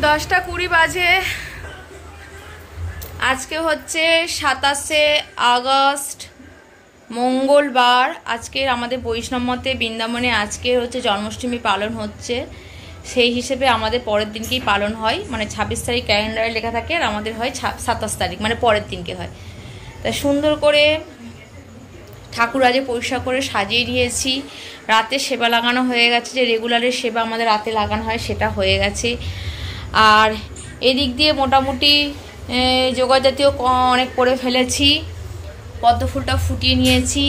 10টা 20 বাজে। আজকে হচ্ছে 27শে আগস্ট মঙ্গলবার। আজকের আমাদের বৈষ্ণব মতে বৃন্দাবনে আজকের হচ্ছে জন্মাষ্টমী পালন হচ্ছে। সেই হিসেবে আমাদের পরের দিনকেই পালন হয়, মানে 26 তারিখ ক্যালেন্ডারে লেখা থাকে, আর আমাদের হয় 27 তারিখ, মানে পরের দিনকে হয়। তাই সুন্দর করে ঠাকুর আজকে পরিষ্কার করে সাজিয়ে দিয়েছি। রাতে সেবা লাগানো হয়ে গেছে, যে রেগুলারের সেবা আমাদের রাতে লাগানো হয় সেটা হয়ে গেছে। আর এদিক দিয়ে মোটামুটি জোগাড় জাতীয় অনেক করে ফেলেছি। পদ্ম ফুলটা ফুটিয়ে নিয়েছি।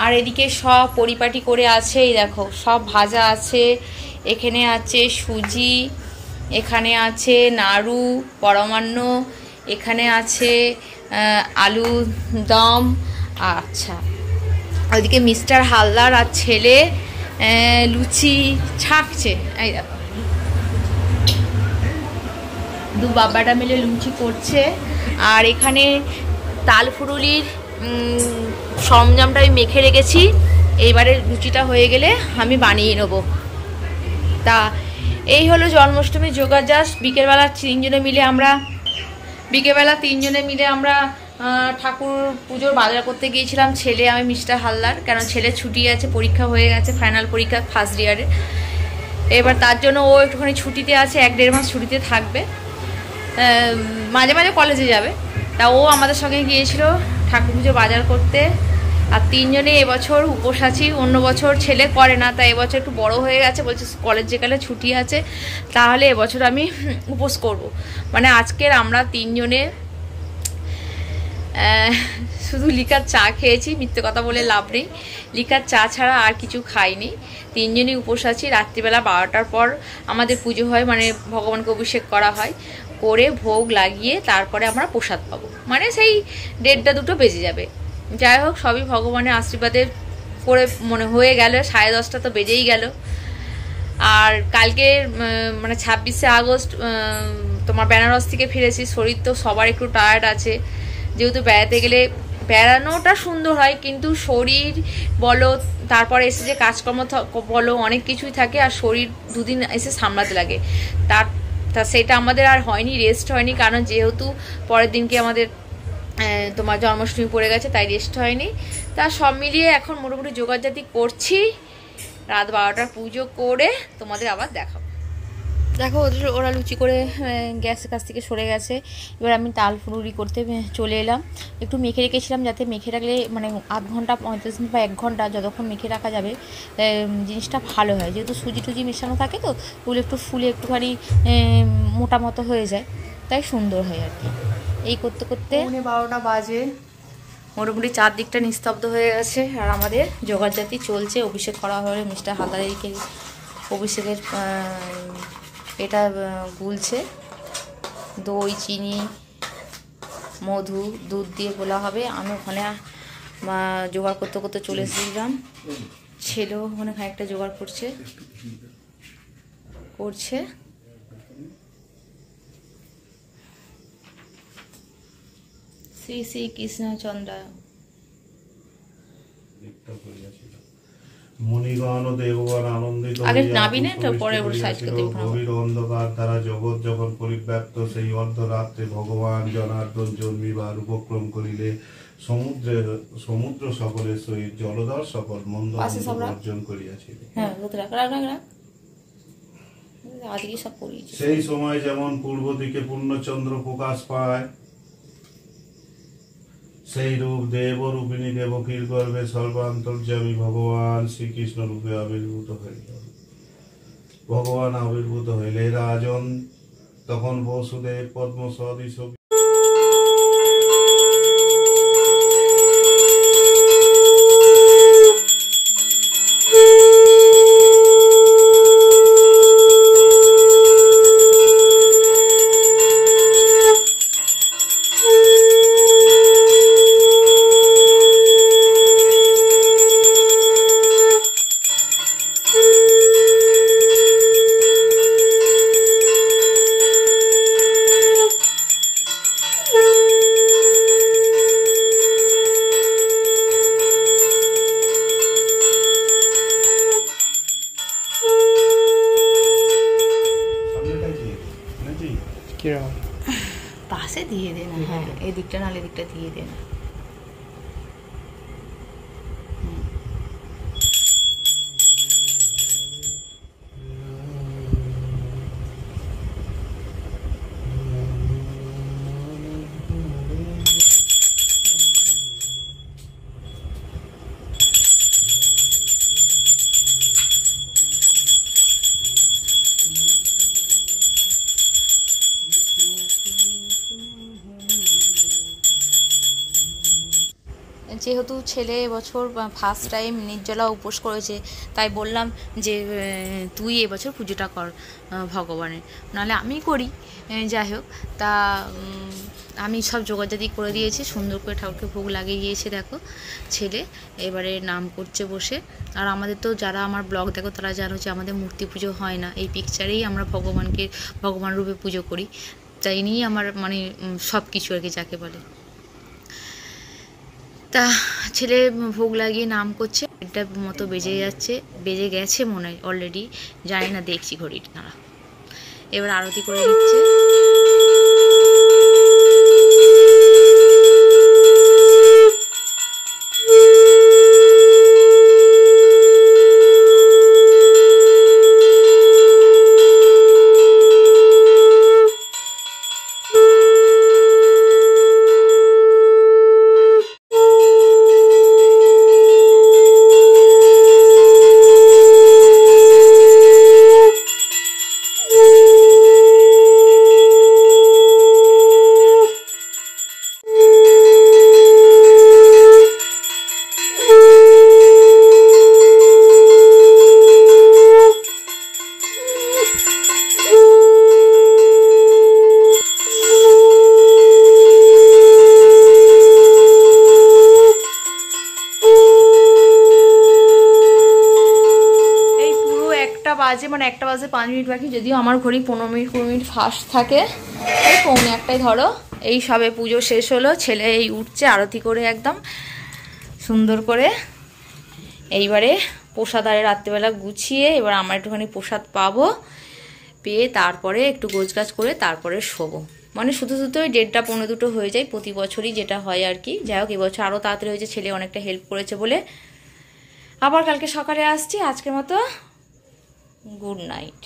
আর এদিকে সব পরিপাটি করে আছে, এই দেখো সব ভাজা আছে। এখানে আছে সুজি, এখানে আছে নাড়ু পরমান্ন, এখানে আছে আলু দম। আচ্ছা, ওইদিকে মিস্টার হালদার আর ছেলে লুচি ছাঁকছে। এই দেখো দু বাবাটা মিলে লুচি করছে। আর এখানে তালফুরুলির সরঞ্জামটা আমি মেখে রেখেছি, এইবারে লুচিটা হয়ে গেলে আমি বানিয়ে নেব। তা এই হলো জন্মাষ্টমী জোগাড়। জাস্ট বিকেলবেলা তিনজনে মিলে আমরা ঠাকুর পুজোর বাজার করতে গিয়েছিলাম, ছেলে আমি মিস্টার হালদার। কেন ছেলে ছুটি আছে, পরীক্ষা হয়ে গেছে, ফাইনাল পরীক্ষা ফার্স্ট ইয়ারে। এবার তার জন্য ও একটুখানি ছুটিতে আছে, 1-1.5 মাস ছুটিতে থাকবে, মাঝে মাঝে কলেজে যাবে। তা ও আমাদের সঙ্গে গিয়েছিল ঠাকুর পুজো বাজার করতে। আর তিনজনে এবছর উপোস আছি। অন্য বছর ছেলে করে না, তাই এবছর একটু বড় হয়ে গেছে, বলছে কলেজ যেকালে ছুটি আছে তাহলে এবছর আমি উপোস করব। মানে আজকের আমরা তিনজনে শুধু লিকার চা খেয়েছি, মিথ্যে কথা বলে লাভ নেই, লিকার চা ছাড়া আর কিছু খাইনি। তিনজনই উপোস আছি। রাত্রিবেলা 12টার পর আমাদের পুজো হয়, মানে ভগবানকে অভিষেক করা হয়, করে ভোগ লাগিয়ে তারপরে আমরা প্রসাদ পাবো, মানে সেই 1:30-2টো বেজে যাবে। যাই হোক, সবই ভগবানের আশীর্বাদে করে মনে হয়ে গেল। 10:30 তো বেজেই গেল। আর কালকে মানে 26শে আগস্ট তোমার বেনারস থেকে ফিরেছি। শরীর তো সবার একটু টায়ার্ড আছে, যেহেতু বেড়াতে গেলে বেড়ানোটা সুন্দর হয়, কিন্তু শরীর বলো, তারপরে এসে যে কাজকর্ম বলো, অনেক কিছুই থাকে, আর শরীর দুদিন এসে সামলাতে লাগে। তা সেটা আমাদের আর হয়নি, রেস্ট হয়নি, কারণ যেহেতু পরের দিনকে আমাদের তোমার জন্মাষ্টমী পড়ে গেছে, তাই রেস্ট হয়নি। তা সব মিলিয়ে এখন মোটামুটি জোগাড়জাতি করছি। রাত 12টার পুজো করে তোমাদের আবার দেখাবো। দেখো ওরা লুচি করে গ্যাসের কাছ থেকে সরে গেছে। এবার আমি তাল ফুরুরি করতে চলে এলাম। একটু মেখে রেখেছিলাম, যাতে মেখে রাখলে মানে আধ ঘন্টা 45 মিনিট বা 1 ঘন্টা যতক্ষণ মেখে রাখা যাবে জিনিসটা ভালো হয়। যেহেতু সুজি টুজি মেশানো থাকে, তো ওগুলো একটু ফুলে একটুখানি মোটা মতো হয়ে যায়, তাই সুন্দর হয় আর কি। এই করতে করতে 12টা বাজে। মোটামুটি চারদিকটা নিস্তব্ধ হয়ে গেছে, আর আমাদের জোগাড়জাতি চলছে। অভিষেক করা হলে মিস্টার হালদারকে অভিষেকের এটা গুলছে, দই চিনি মধু দুধ দিয়ে গোলা হবে। আমি ওখানে জোগাড় করতে করতে চলে এসেছিলাম। ছেলেও ওখানে খানিকটা জোগাড় করছে। শ্রী শ্রী কৃষ্ণচন্দ্র মুনিগণ ও দেবগণ আনন্দিত গভীর অন্ধকার দ্বারা জগৎ যখন পরিব্যাপ্ত, সেই অর্ধরাত্রে ভগবান জনার্দন জন্মিবার উপক্রম করিলে সমুদ্র সকলের সহিত জলধর সকল মন্দ অর্জন করিয়াছিল। সেই সময় যেমন পূর্ব দিকে পূর্ণচন্দ্র প্রকাশ পায়, সেই রূপ দেবরূপিণী দেবকীর গর্ভে সর্বান্তর্যামী ভগবান শ্রীকৃষ্ণ রূপে আবির্ভূত হইল। ভগবান আবির্ভূত হইলে রাজন তখন বসুদেব পদ্ম সদৃশ কিরকম? পাশে দিয়ে দে না, হ্যাঁ এই দিকটা নাহলে দিকটা দিয়ে দে না। যেহেতু ছেলে এবছর ফার্স্ট টাইম নির্জলা উপোস করেছে, তাই বললাম যে তুই এবছর পুজোটা কর ভগবানের, নাহলে আমি করি। যাই হোক, তা আমি সব জোগাড়জাতি করে দিয়েছি, সুন্দর করে ঠাকুরকে ভোগ লাগিয়ে গিয়েছে। দেখো ছেলে এবারে নাম করছে বসে। আর আমাদের তো যারা আমার ব্লগ দেখো তারা জানো যে আমাদের মূর্তি পুজো হয় না, এই পিকচারেই আমরা ভগবানকে ভগবান রূপে পুজো করি। তাই নিয়েই আমার মানে সব কিছু আর কি যাকে বলে। তা ছেলে ভোগ লাগিয়ে নাম করছে, এটা মতো বেজে যাচ্ছে, বেজে গেছে মনে হয় অলরেডি, জানি না, দেখছি ঘড়িটা তারা। এবার আরতি করে নিচ্ছে। বাজে, মানে 1টা বাজে 5 মিনিট বাকি, যদিও আমার ঘড়ি 15 মিনিট 20 মিনিট ফাস্ট থাকে, এই 1:45 ধরো। এই সবে পুজো শেষ হলো, ছেলে এই উঠছে আরতি করে একদম সুন্দর করে। এইবারে প্রসাদ আরে রাত্রিবেলা গুছিয়ে এবার আমরা একটুখানি প্রসাদ পাবো, পেয়ে তারপরে একটু গোছগাছ করে তারপরে শোবো। মানে শুধু শুধু ওই 1:30 পৌনে 2 হয়ে যায় প্রতি বছরই, যেটা হয় আর কি। যাই হোক এবছর আরও তাড়াতাড়ি হয়েছে, ছেলে অনেকটা হেল্প করেছে বলে। আবার কালকে সকালে আসছি। আজকের মতো গুড নাইট।